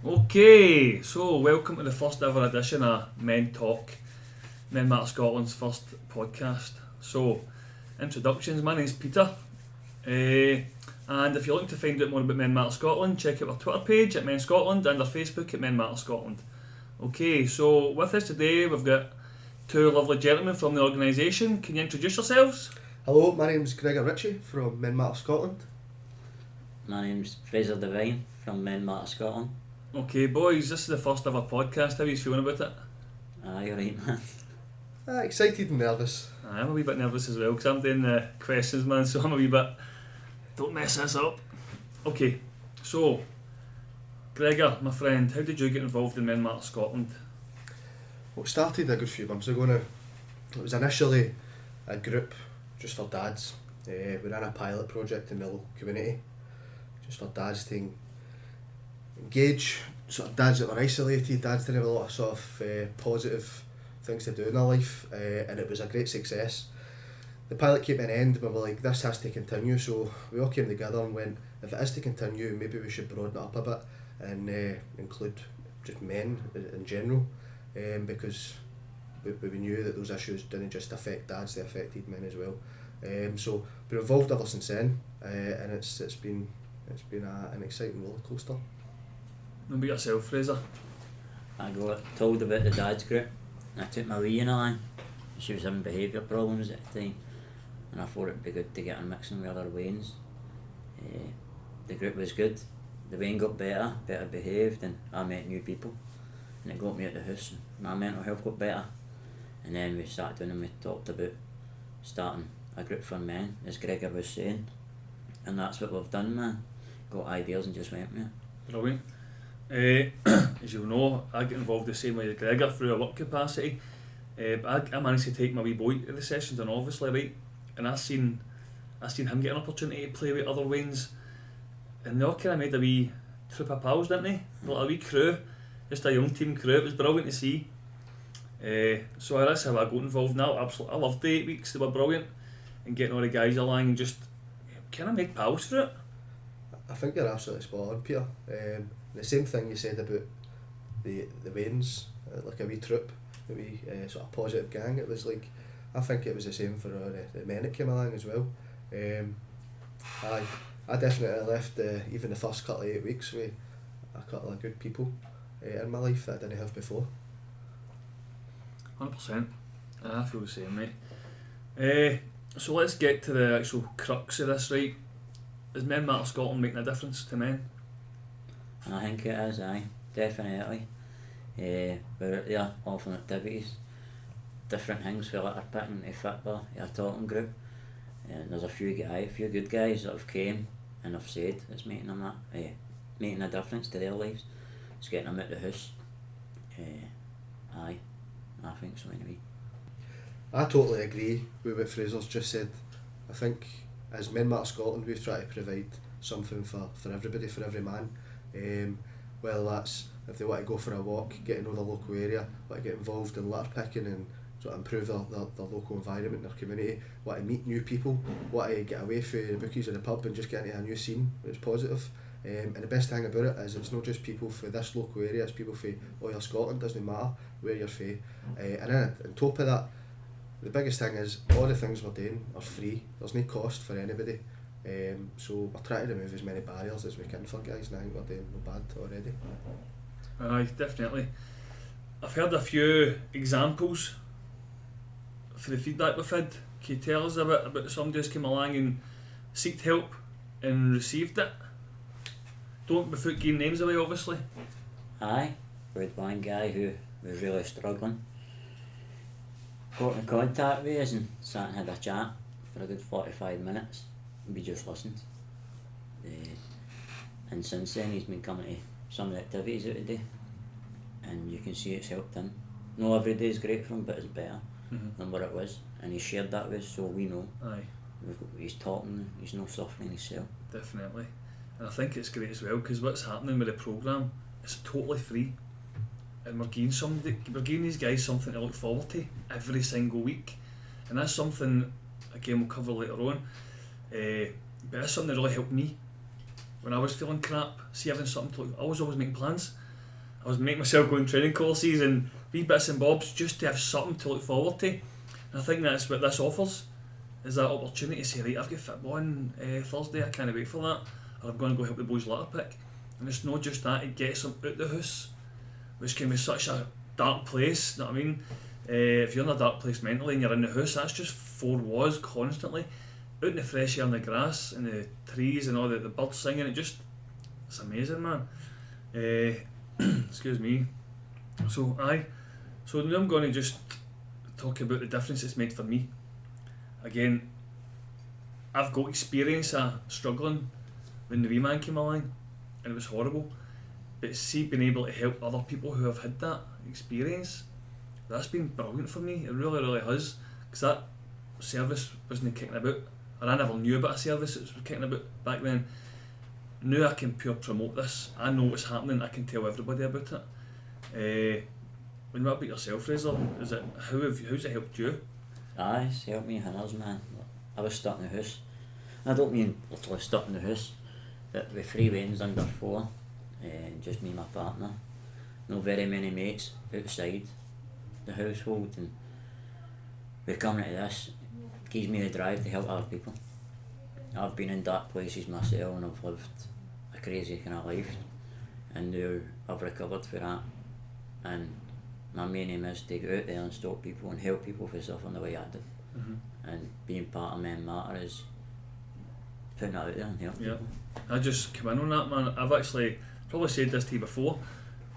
Okay, so welcome to the first ever edition of Men Talk, Men Matter Scotland's first podcast. So, introductions, my name's Peter, and if you're looking to find out more about Men Matter Scotland, check out our Twitter page at Men Scotland and our Facebook at Men Matter Scotland. Okay, so with us today we've got two lovely gentlemen from the organisation. Can you introduce yourselves? Hello, my name's Gregor from Men Matter Scotland. My name's Fraser Devine from Men Matter Scotland. Okay boys, this is the first ever podcast, how are you feeling about it? You're right, man. Excited and nervous. I'm a wee bit nervous as well because I'm doing the questions, man, so I'm a wee bit, don't mess this up. Okay, so Gregor, my friend, how did you get involved in Men Matter Scotland? Well, it started a good few months ago now. It was initially a group just for dads. We ran a pilot project in the local community just for dads to engage sort of dads that were isolated, dads didn't have a lot of sort of positive things to do in their life, and it was a great success. The pilot came to an end and we were like, this has to continue, so we all came together and went, if it is to continue, maybe we should broaden it up a bit and include just men in general, because we knew that those issues didn't just affect dads, they affected men as well. So we're involved ever since then, and it's been an exciting roller coaster. What about yourself, Fraser? I got told about the dad's group and I took my wee in along. She was having behaviour problems at the time and I thought it'd be good to get her mixing with other Waynes. The group was good. The Wayne got better behaved, and I met new people and it got me out the house and my mental health got better. And then we started doing and we talked about starting a group for men, as Gregor was saying, and that's what we've done, man. Got ideas and just went with it. Brilliant. As you'll know, I get involved the same way as Gregor through a work capacity. But I managed to take my wee boy to the sessions, and obviously, right, and I seen him get an opportunity to play with other Waynes, and they all kind of made a wee troop of pals, didn't they? Like a wee crew, just a young team crew. It was brilliant to see. So that's how I got involved now. Absolutely, I loved the 8 weeks. They were brilliant, and getting all the guys along and just kind of make pals for it. I think you're absolutely spot on, Peter. The same thing you said about the Waynes, like a wee troop, a wee sort of positive gang. It was like, I think it was the same for the men that came along as well. I definitely left even the first couple of 8 weeks with a couple of good people in my life that I didn't have before. 100%. I feel the same, mate. So let's get to the actual crux of this, right? Is Men Matter Scotland making a difference to men? I think it is, aye, definitely. We're out there offering activities, different things for litter picking to football, a talking group. And there's a few good guys that have came and have said it's making them making a difference to their lives. It's getting them out the house. Aye, I think so anyway. I totally agree with what Fraser's just said. I think as Men Matter Scotland we've tried to provide something for everybody, for every man. Whether that's if they want to go for a walk, get to know the local area, want to get involved in litter picking and sort of improve their local environment, their community, want to meet new people, want to get away from the bookies in the pub and just get into a new scene which is positive. And the best thing about it is it's not just people for this local area, it's people for all your Scotland, doesn't matter where you're from. And then on top of that, the biggest thing is all the things we're doing are free, there's no cost for anybody. So we're trying to remove as many barriers as we can for guys, and I think we're doing no bad already. Aye, definitely. I've heard a few examples for the feedback we've had. Can you tell us a bit about somebody who's come along and sought help and received it? Don't without giving names away, obviously. Aye, we had one guy who was really struggling. Got in contact with us and sat and had a chat for a good 45 minutes. We just listened. And since then he's been coming to some of the activities out today, and you can see it's helped him. No, every day is great for him, but it's better than what it was, and he shared that with us, so we know. Aye. He's talking, he's not suffering himself. Definitely. And I think it's great as well because what's happening with the programme is totally free, and we're giving these guys something to look forward to every single week, and that's something again we'll cover later on. But that's something that really helped me when I was feeling crap. See, having something to look, I was always making plans. I was making myself go on training courses and wee bits and bobs just to have something to look forward to. And I think that's what this offers, is that opportunity to say, right, I've got football on Thursday, I can't wait for that, or I'm going to go help the boys litter pick. And it's not just that, it gets them out the house, which can be such a dark place, you know what I mean? If you're in a dark place mentally and you're in the house, that's just 4 walls constantly, out in the fresh air and the grass and the trees and all the birds singing, it's amazing, man. Excuse me. So now I'm going to just talk about the difference it's made for me. Again, I've got experience of struggling when the wee man came along, and it was horrible. But see, being able to help other people who have had that experience, that's been brilliant for me. It really, really has. Because that service wasn't kicking about, or I never knew about a service that was kicking about back then. Now I can pure promote this. I know what's happening. I can tell everybody about it. What about yourself, Fraser? How's it helped you? Aye, it's helped me hundreds, man. I was stuck in the house. I don't mean literally stuck in the house, but with 3 weddings under 4, just me and my partner. No very many mates outside the household, and we're coming to this. It gives me the drive to help other people. I've been in dark places myself and I've lived a crazy kind of life, and now I've recovered for that, and my main aim is to go out there and stop people and help people for suffering the way I did. And being part of Men Matter is putting it out there and helping people. I just come in on that, man. I've actually probably said this to you before,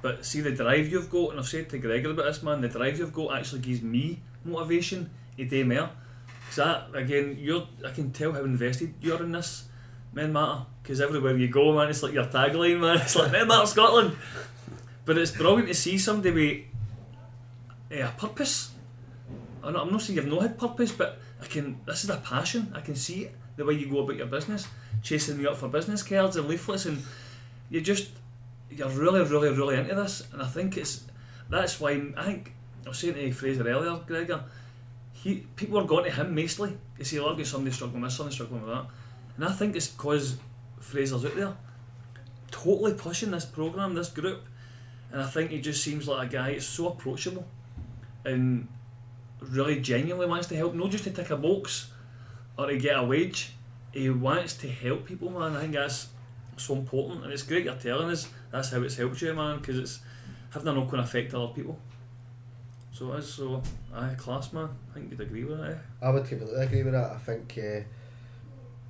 but see the drive you've got, and I've said to Gregor about this, man, the drive you've got actually gives me motivation to do more. Because again, I can tell how invested you're in this Men Matter, because everywhere you go, man, it's like your tagline, man. It's like Men Matter Scotland. But it's brilliant to see somebody with a purpose. I'm not saying you've not had purpose, but this is a passion. I can see it, the way you go about your business, chasing me up for business cards and leaflets, and you're really, really, really into this. And I think that's why I was saying to Fraser earlier, Gregor, people are going to him mostly to say, look, I've got somebody struggling with this, somebody struggling with that. And I think it's because Fraser's out there totally pushing this programme, this group, and I think he just seems like a guy that's so approachable and really genuinely wants to help, not just to tick a box or to get a wage. He wants to help people, man. I think that's so important, and it's great you're telling us that's how it's helped you, man, because it's having a knock-on effect to other people. So it is, class, man. I think you'd agree with that, eh? I would completely agree with that. I think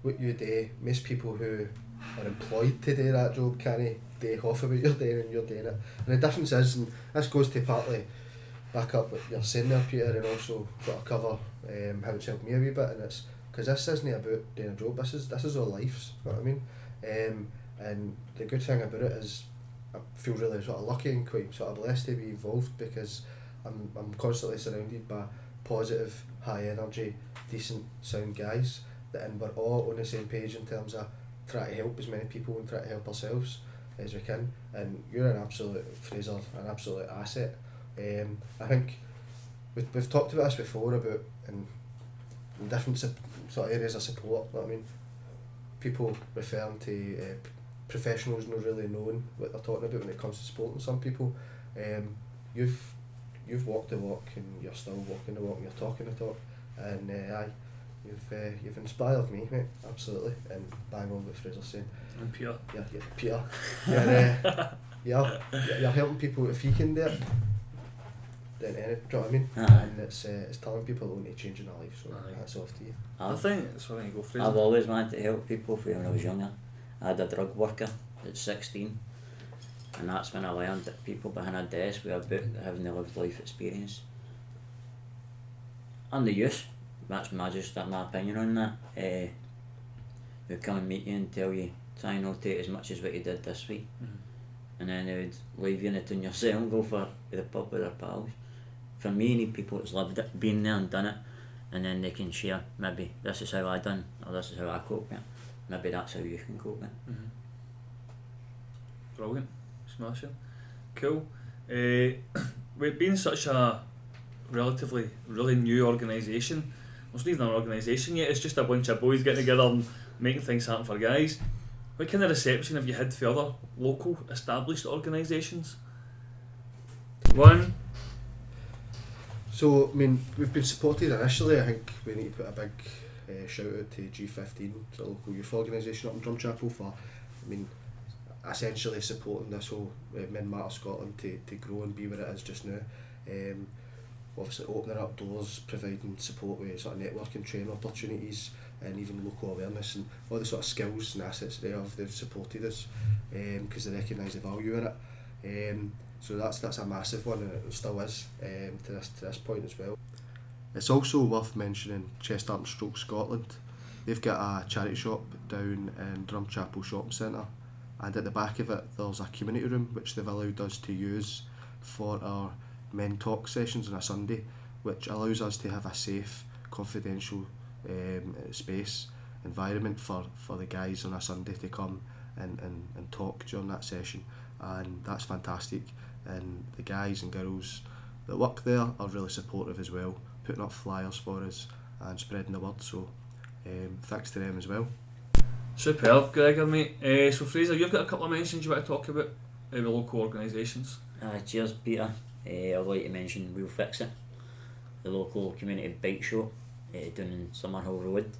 what you do, most people who are employed to do that job can't day off about you're doing, and you're doing it. And the difference is, and this goes to partly back up what you're saying there, Peter, and also got to cover how it's helped me a wee bit, and it's because this isn't about doing a job, this is our lives, you know what I mean? And the good thing about it is I feel really sort of lucky and quite sort of blessed to be involved, because I'm constantly surrounded by positive, high energy, decent sound guys, and we're all on the same page in terms of trying to help as many people and try to help ourselves as we can. And you're an absolute, Fraser, an absolute asset. I think we've talked about this before about in different sort of areas of support, you know what I mean? People referring to professionals not really knowing what they're talking about when it comes to sport, and some people, you've walked the walk and you're still walking the walk and you're talking the talk, and you've inspired me, mate, absolutely, and bang on what Fraser's saying. And Peter. Yeah, Peter. You're helping people. If you can do it, then do you know what I mean? And it's telling people they want to change in their life, so that's off to you. I think, sorry, go Fraser. I've always wanted to help people from when I was younger. I had a drug worker at 16, and that's when I learned that people behind a desk with a book having a lived life experience. And the youth, that's my opinion on that. They'd come and meet you and tell you, try not to take as much as what you did this week. And then they would leave you in it in your cell and go for the pub with their pals. For me, I need people that's lived it, been there and done it, and then they can share, maybe this is how I done, or this is how I cope with it. Maybe that's how you can cope with it. Brilliant, smashing, cool. We've been such a relatively really new organisation. Well, it's not even an organisation yet, it's just a bunch of boys getting together and making things happen for guys. What kind of reception have you had for other local established organisations 1. So, I mean, we've been supported initially. I think we need to put a big shout out to G15, the local youth organisation up in Drumchapel, for, I mean, essentially supporting this whole Men Matter Scotland to grow and be where it is just now. Obviously opening up doors, providing support with sort of networking, training opportunities, and even local awareness and all the sort of skills and assets they have. They've supported us because they recognise the value in it. So that's a massive one, and it still is to this point as well. It's also worth mentioning Chest Art and Stroke Scotland. They've got a charity shop down in Drumchapel Shopping Centre, and at the back of it there's a community room which they've allowed us to use for our men talk sessions on a Sunday, which allows us to have a safe, confidential space, environment for the guys on a Sunday to come and talk during that session, and that's fantastic. And the guys and girls that work there are really supportive as well, putting up flyers for us and spreading the word, so thanks to them as well. Superb, Gregor, mate. So Fraser, you've got a couple of mentions you want to talk about with local organisations. Cheers, Peter. I'd like to mention We'll Fix It, the local community bike shop down in Summerhill Road.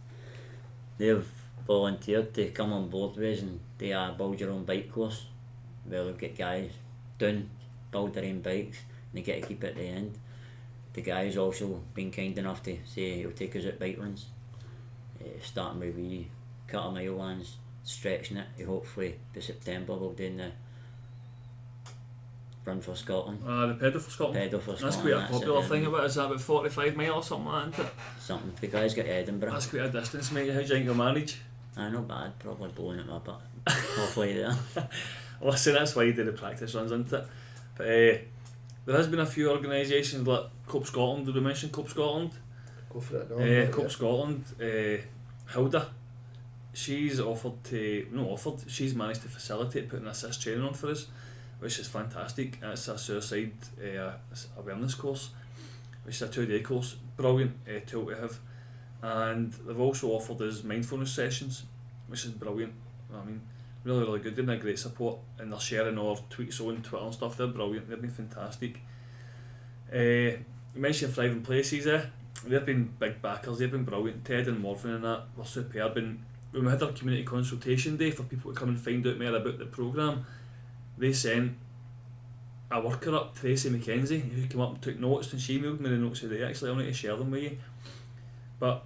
They've volunteered to come on board with us and do a build your own bike course where they'll get guys down, build their own bikes, and they get to keep it at the end. The guy's also been kind enough to say he'll take us at bike runs, starting with wee quarter mile ones, stretching it to hopefully by September we'll do the Run for Scotland. The Pedal for Scotland. Pedal for That's Scotland. quite a popular thing about it. Is that about 45 mile or something like that, isn't it? Something. The guys get to Edinburgh. That's quite a distance, mate. How do you think you'll manage? Not bad. Probably blowing it up, but halfway there. Listen, that's why you do the practice runs, isn't it? But there has been a few organisations like Cope Scotland. Did we mention Cope Scotland? Go for it. No, Cope Scotland. Hilda. She's she's managed to facilitate putting assist training on for us, which is fantastic. It's a suicide awareness course, which is a 2-day course. Brilliant tool to have. And they've also offered us mindfulness sessions, which is brilliant. I mean, really good. They've been a great support, and they're sharing our tweets on Twitter and stuff. They're brilliant. They've been fantastic. You mentioned Thriving Places there. They've been big backers. They've been brilliant. Ted and Morvan and that were superb. And when we had our community consultation day for people to come and find out more about the programme, they sent a worker up, Tracy McKenzie, who came up and took notes, and she emailed me the notes today. Actually, I'll need to share them with you. But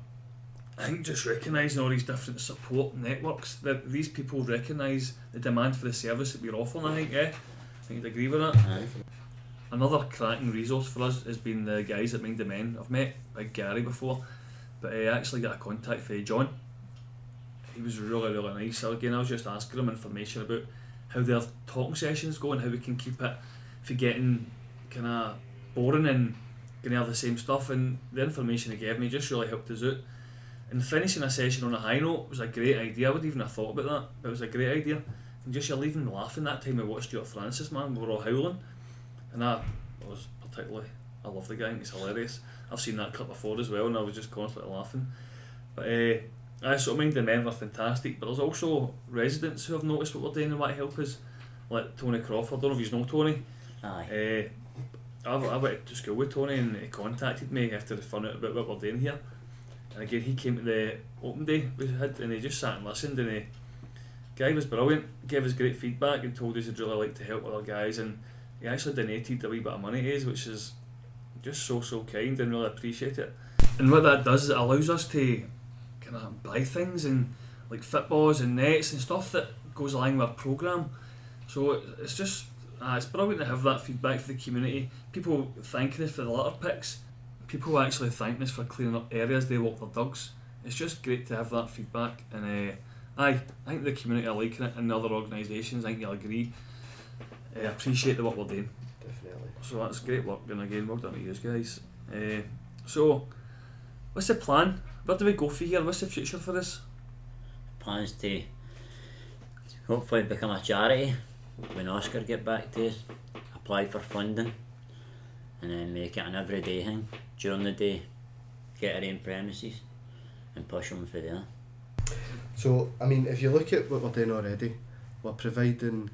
I think just recognising all these different support networks, that these people recognise the demand for the service that we're offering, I think you'd agree with that. Another cracking resource for us has been the guys at Mind the Men. I've met Big Gary before, but I actually got a contact for John. He was really nice. So again, I was just asking him information about how their talking sessions go and how we can keep it from getting kind of boring and going to have the same stuff, and the information he gave me just really helped us out. And finishing a session on a high note was a great idea. I wouldn't even have thought about that, but it was a great idea. And just you're leaving laughing. That time we watched Stuart Francis, man, we were all howling, and that was particularly, I love the guy, he's hilarious. I've seen that clip before as well, and I was just constantly laughing. But so Mind the Men are fantastic, but there's also residents who have noticed what we're doing and want to help us, like Tony Crawford. I don't know if you know Tony. Aye. I went to school with Tony, and he contacted me after he found out about what we're doing here. And again, he came to the open day we had, and he just sat and listened, and the guy was brilliant, gave us great feedback and told us he'd really like to help other guys, and he actually donated a wee bit of money to us, which is just so kind, and really appreciate it. And what that does is it allows us to kind of buy things, and like footballs and nets and stuff that goes along with our programme. So it's just it's brilliant to have that feedback for the community. People thanking us for the litter picks, people actually thanking us for cleaning up areas they walk their dogs. It's just great to have that feedback, and I think the community are liking it, and the other organisations, I think you'll agree, appreciate the work we're doing. Definitely. So that's great work, and again, well done to you guys. So what's the plan? Where do we go for here? What's the future for this? Plans to hopefully become a charity when Oscar get back to us, apply for funding, and then make it an everyday thing during the day, get our own premises and push on for there. So, I mean, if you look at what we're doing already, we're providing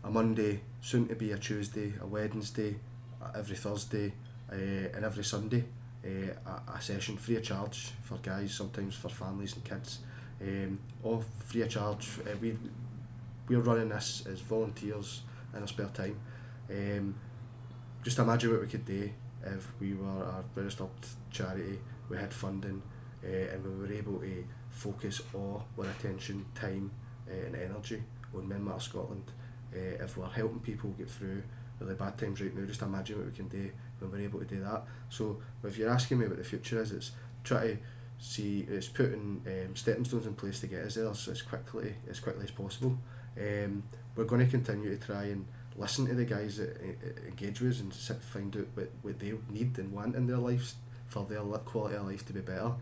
a Monday, soon to be a Tuesday, a Wednesday, every Thursday and every Sunday, a session free of charge for guys, sometimes for families and kids, all free of charge. We're running this as volunteers in our spare time. Just imagine what we could do if we were a registered charity, we had funding, and we were able to focus all our attention, time and energy on Men Matter Scotland. If we're helping people get through really bad times right now, just imagine what we can do when we're able to do that. So if you're asking me what the future is, it's try to see, it's putting stepping stones in place to get us there so as quickly as possible. We're going to continue to try and listen to the guys that engage with us and find out what they need and want in their lives for their quality of life to be better.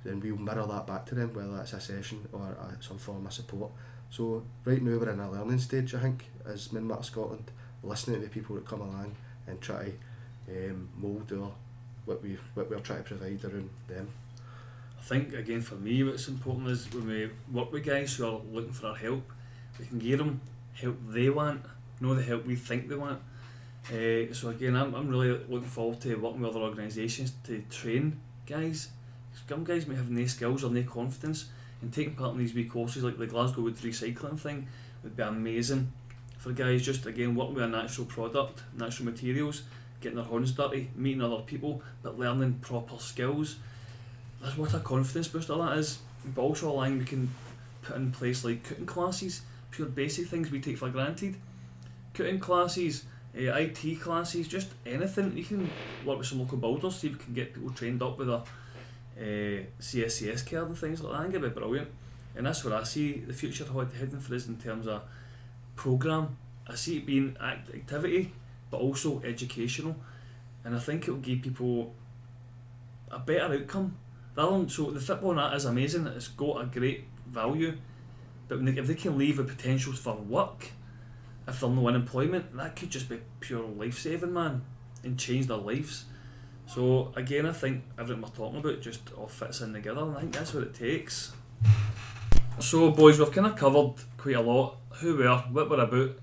Then we'll mirror that back to them, whether that's a session or some form of support. So right now we're in a learning stage, I think, as Men Matter Scotland, listening to the people that come along and try to mould what we're trying to provide around them. I think, again, for me, what's important is when we work with guys who are looking for our help, we can give them help they want, not the help we think they want. So again, I'm really looking forward to working with other organisations to train guys. Some guys may have no skills or no confidence, and taking part in these wee courses like the Glasgow Wood recycling thing would be amazing for guys. Just again working with a natural product, natural materials, getting their hands dirty, meeting other people, but learning proper skills. That's what a confidence booster that is. But also a line we can put in place like cooking classes, pure basic things we take for granted. Cooking classes, IT classes, just anything. You can work with some local builders, see if we can get people trained up with a CSCS card and things like that. I think it'd be brilliant. And that's where I see the future heading for us in terms of programme. I see it being activity but also educational, and I think it'll give people a better outcome. So the football and that is amazing, it's got a great value, but if they can leave with potentials for work, if they're no unemployment, that could just be pure life saving, man, and change their lives. So again, I think everything we're talking about just all fits in together, and I think that's what it takes. So boys, we've kind of covered quite a lot, who we are, what we're about,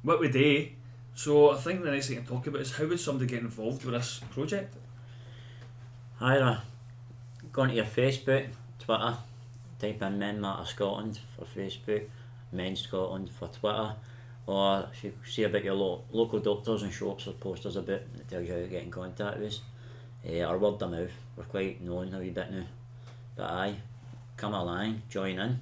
what we do. So I think the next thing to talk about is how would somebody get involved with this project? Either go onto your Facebook, Twitter, type in Men Matter Scotland for Facebook, Men Scotland for Twitter, or if you see about your local doctors and shops or posters about that tells you how to get in contact with us. Or word of mouth, we're quite known a wee bit now. But aye, come along, join in.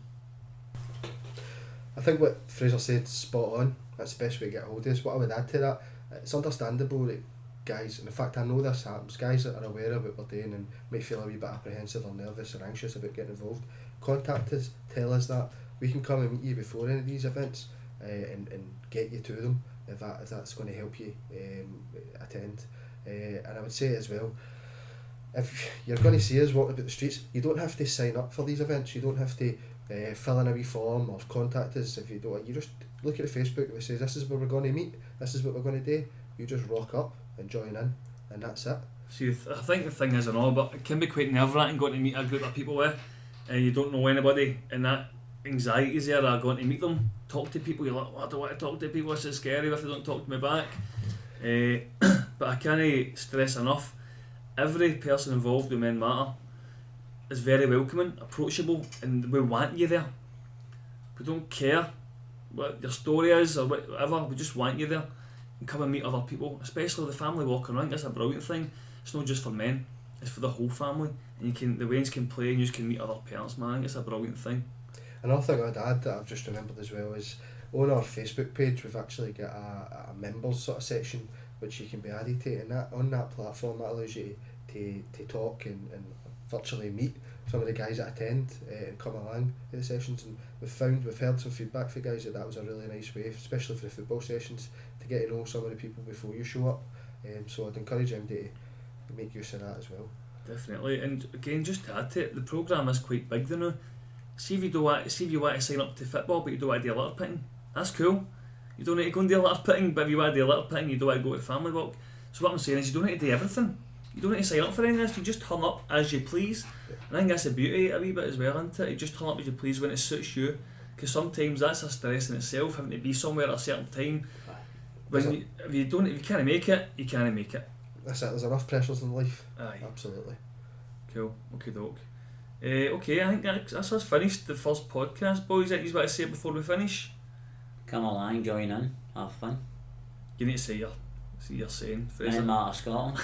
I think what Fraser said is spot on. That's the best way to get hold of us. What I would add to that, it's understandable that guys, and in fact I know this happens, guys that are aware of what we're doing and may feel a wee bit apprehensive or nervous or anxious about getting involved, contact us, tell us that. We can come and meet you before any of these events and get you to them if that's going to help you attend. And I would say as well, if you're going to see us walking about the streets, you don't have to sign up for these events, you don't have to fill in a wee form or contact us if you don't. You just look at the Facebook and it says this is where we're going to meet, this is what we're going to do. You just rock up and join in, and that's it. See, I think the thing is and all, but it can be quite nerve-wracking going to meet a group of people with, and you don't know anybody, and that anxiety is there of going to meet them, talk to people. You're like, oh, I don't want to talk to people, this is scary if they don't talk to me back. But I can't stress enough, every person involved with Men Matter is very welcoming, approachable, and we want you there. We don't care what your story is or whatever, we just want you there and come and meet other people, especially the family walking around. That's a brilliant thing. It's not just for men, it's for the whole family, and the Waynes can play and you can meet other parents, man. It's a brilliant thing. Another thing I'd add that I've just remembered as well is on our Facebook page we've actually got a members sort of section which you can be added to, and that on that platform that allows you to talk and virtually meet some of the guys that attend and come along to the sessions. And we've heard some feedback for guys that was a really nice way, especially for the football sessions, to get to know some of the people before you show up. So I'd encourage them to make use of that as well. Definitely, and again, just to add to it, the programme is quite big now. See if you want to sign up to football but you don't want to do a litter picking, that's cool. You don't need to go and do a litter picking, but if you want to do a litter picking you don't want to go to the family walk. So what I'm saying is you don't need to do everything. You don't need to sign up for any of this, you just turn up as you please. And I think that's the beauty a wee bit as well, isn't it? You just turn up as you please when it suits you, because sometimes that's a stress in itself, having to be somewhere at a certain time. if you can't make it, you can't make it. That's it. There's enough pressures in life. Aye. Absolutely. Cool. Okay, doke. Okay, I think that's us finished the first podcast, boys. Anything you want to say before we finish? Come along, join in, have fun. You need to say your saying, Fraser. Any matter Scotland.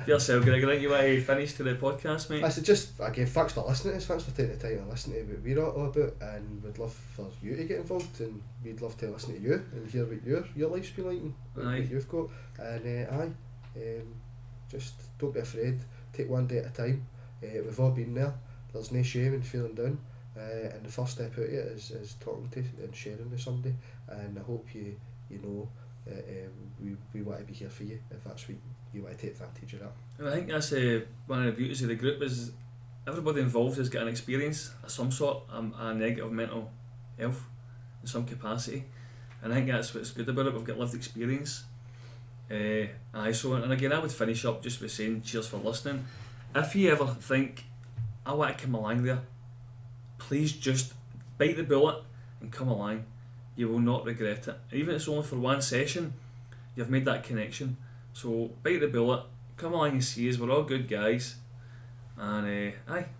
Yourself, Gregor, you want to finish to the podcast, mate? I said just again, thanks for listening to us, thanks for taking the time to listen to what we're all about, and we'd love for you to get involved, and we'd love to listen to you and hear what your life's been like and what you've got. And just don't be afraid, take one day at a time. We've all been there, there's no shame in feeling down, and the first step out of it is talking to and sharing with somebody, and I hope you know that we want to be here for you if that's what you want to take advantage of that. I think that's one of the beauties of the group is everybody involved has got an experience of some sort, a negative mental health in some capacity, and I think that's what's good about it. We've got lived experience. So and again, I would finish up just with saying cheers for listening. If you ever think I want to come along there, please just bite the bullet and come along. You will not regret it. Even if it's only for one session, you've made that connection. So bite the bullet, come along and see us. We're all good guys. And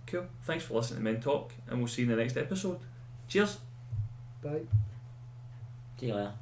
cool. Thanks for listening to Men Talk, and we'll see you in the next episode. Cheers. Bye. See you later.